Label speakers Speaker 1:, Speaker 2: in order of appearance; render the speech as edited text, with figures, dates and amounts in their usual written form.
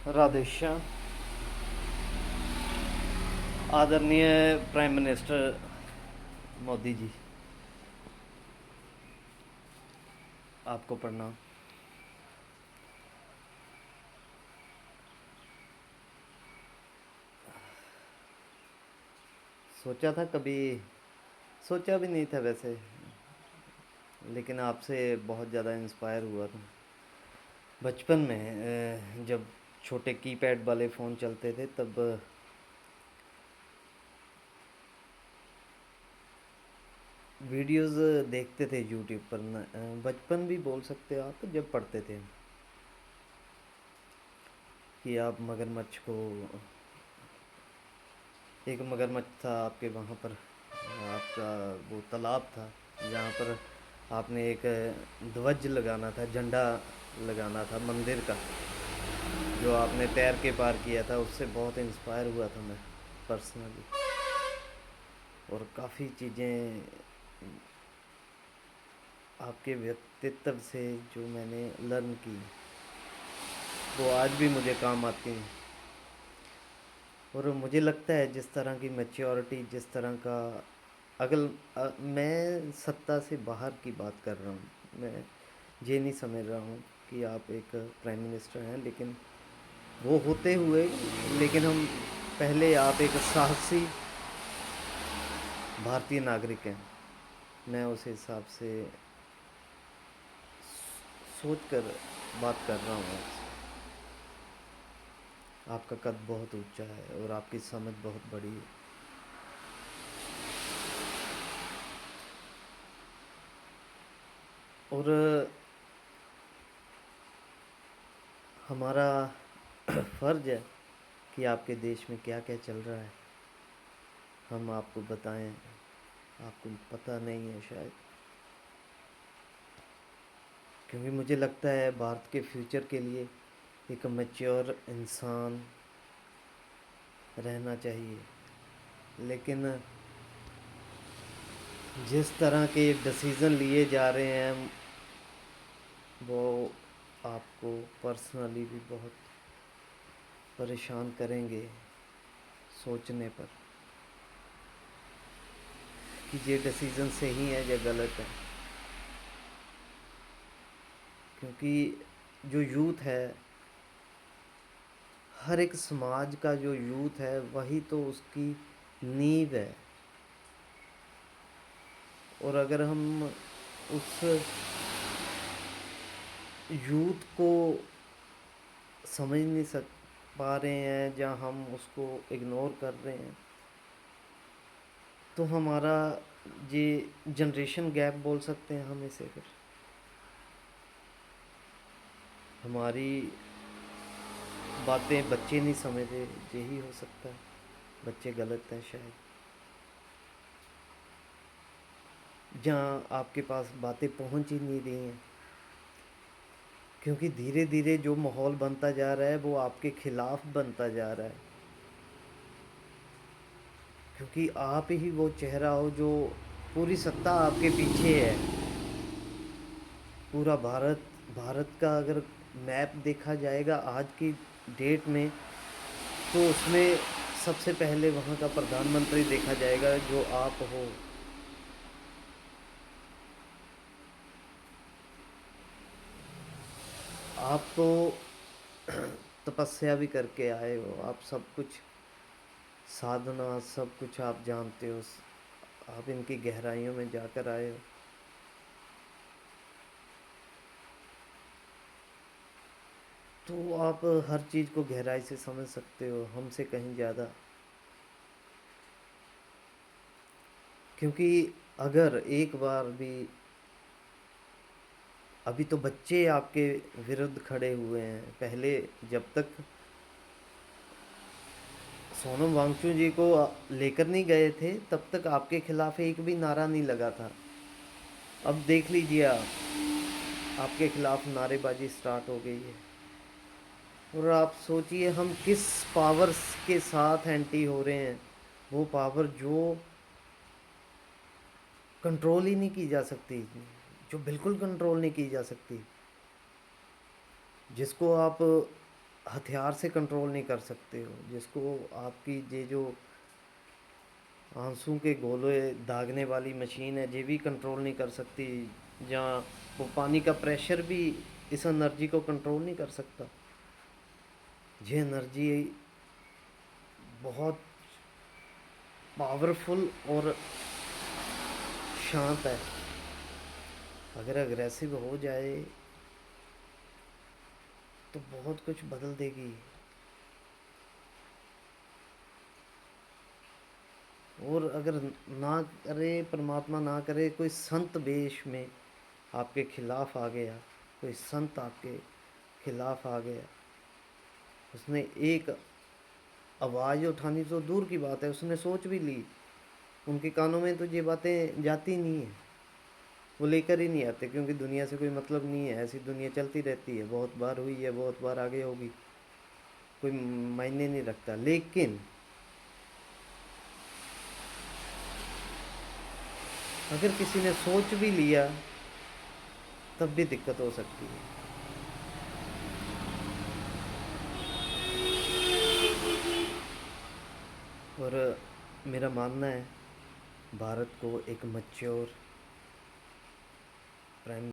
Speaker 1: राधेश्याम। आदरणीय prime minister Modi ji, आपको प्रणाम। सोचा था कभी, सोचा भी नहीं था वैसे, लेकिन आपसे बहुत ज़्यादा इंस्पायर हुआ था बचपन में। जब छोटे कीपैड वाले फ़ोन चलते थे तब वीडियोस देखते थे यूट्यूब पर बचपन भी बोल सकते हो आप, जब पढ़ते थे कि आप मगरमच्छ को, एक मगरमच्छ था आपके वहाँ पर, आपका वो तालाब था जहाँ पर आपने एक ध्वज लगाना था, झंडा लगाना था मंदिर का, जो आपने तैर के पार किया था। उससे बहुत इंस्पायर हुआ था मैं पर्सनली, और काफ़ी चीज़ें आपके व्यक्तित्व से जो मैंने लर्न की वो आज भी मुझे काम आती हैं। और मुझे लगता है जिस तरह की मैच्योरिटी, जिस तरह का, अगर मैं सत्ता से बाहर की बात कर रहा हूँ, मैं ये नहीं समझ रहा हूँ कि आप एक प्राइम मिनिस्टर हैं, लेकिन वो होते हुए, लेकिन हम पहले, आप एक साहसी भारतीय नागरिक हैं। मैं उस हिसाब से सोच कर बात कर रहा हूँ आपसे। आपका कद बहुत ऊंचा है और आपकी समझ बहुत बड़ी है। और हमारा फ़र्ज़ है कि आपके देश में क्या क्या चल रहा है हम आपको बताएं। आपको पता नहीं है शायद, क्योंकि मुझे लगता है भारत के फ्यूचर के लिए एक मैच्योर इंसान रहना चाहिए। लेकिन जिस तरह के डिसीज़न लिए जा रहे हैं वो आपको पर्सनली भी बहुत परेशान करेंगे सोचने पर कि ये डिसीज़न सही है या गलत है। क्योंकि जो यूथ है, हर एक समाज का जो यूथ है वही तो उसकी नींव है। और अगर हम उस यूथ को समझ नहीं सक पा रहे हैं, या हम उसको इग्नोर कर रहे हैं, तो हमारा ये जनरेशन गैप बोल सकते हैं हम इसे। फिर हमारी बातें बच्चे नहीं समझ रहे, यही हो सकता है। बच्चे गलत हैं शायद, जहाँ आपके पास बातें पहुँच ही नहीं रही हैं। क्योंकि धीरे धीरे जो माहौल बनता जा रहा है वो आपके खिलाफ बनता जा रहा है। क्योंकि आप ही वो चेहरा हो जो, पूरी सत्ता आपके पीछे है। पूरा भारत, भारत का अगर मैप देखा जाएगा आज की डेट में, तो उसमें सबसे पहले वहाँ का प्रधानमंत्री देखा जाएगा जो आप हो। आप तो तपस्या भी करके आए हो, आप सब कुछ, साधना सब कुछ आप जानते हो, आप इनकी गहराइयों में जाकर आए हो। तो आप हर चीज़ को गहराई से समझ सकते हो हमसे कहीं ज़्यादा। क्योंकि अगर एक बार भी, अभी तो बच्चे आपके विरुद्ध खड़े हुए हैं। पहले जब तक सोनम वांगचुक जी को लेकर नहीं गए थे तब तक आपके खिलाफ एक भी नारा नहीं लगा था। अब देख लीजिए आप, आपके खिलाफ नारेबाजी स्टार्ट हो गई है। और आप सोचिए हम किस पावर्स के साथ एंटी हो रहे हैं, वो पावर जो कंट्रोल ही नहीं की जा सकती, जो बिल्कुल कंट्रोल नहीं की जा सकती, जिसको आप हथियार से कंट्रोल नहीं कर सकते हो, जिसको आपकी ये जो आंसू के गोले दागने वाली मशीन है ये भी कंट्रोल नहीं कर सकती, जहाँ वो पानी का प्रेशर भी इस एनर्जी को कंट्रोल नहीं कर सकता। ये एनर्जी बहुत पावरफुल और शांत है। अगर अग्रेसिव हो जाए तो बहुत कुछ बदल देगी। और अगर ना करे, परमात्मा ना करे, कोई संत वेश में आपके खिलाफ आ गया, कोई संत आपके खिलाफ आ गया, उसने एक आवाज़ उठानी तो दूर की बात है, उसने सोच भी ली, उनके कानों में तो ये बातें जाती नहीं है, वो लेकर ही नहीं आते, क्योंकि दुनिया से कोई मतलब नहीं है, ऐसी दुनिया चलती रहती है, बहुत बार हुई है, बहुत बार आगे होगी, कोई मायने नहीं रखता। लेकिन अगर किसी ने सोच भी लिया तब भी दिक्कत हो सकती है। और मेरा मानना है भारत को एक मैच्योर प्राइम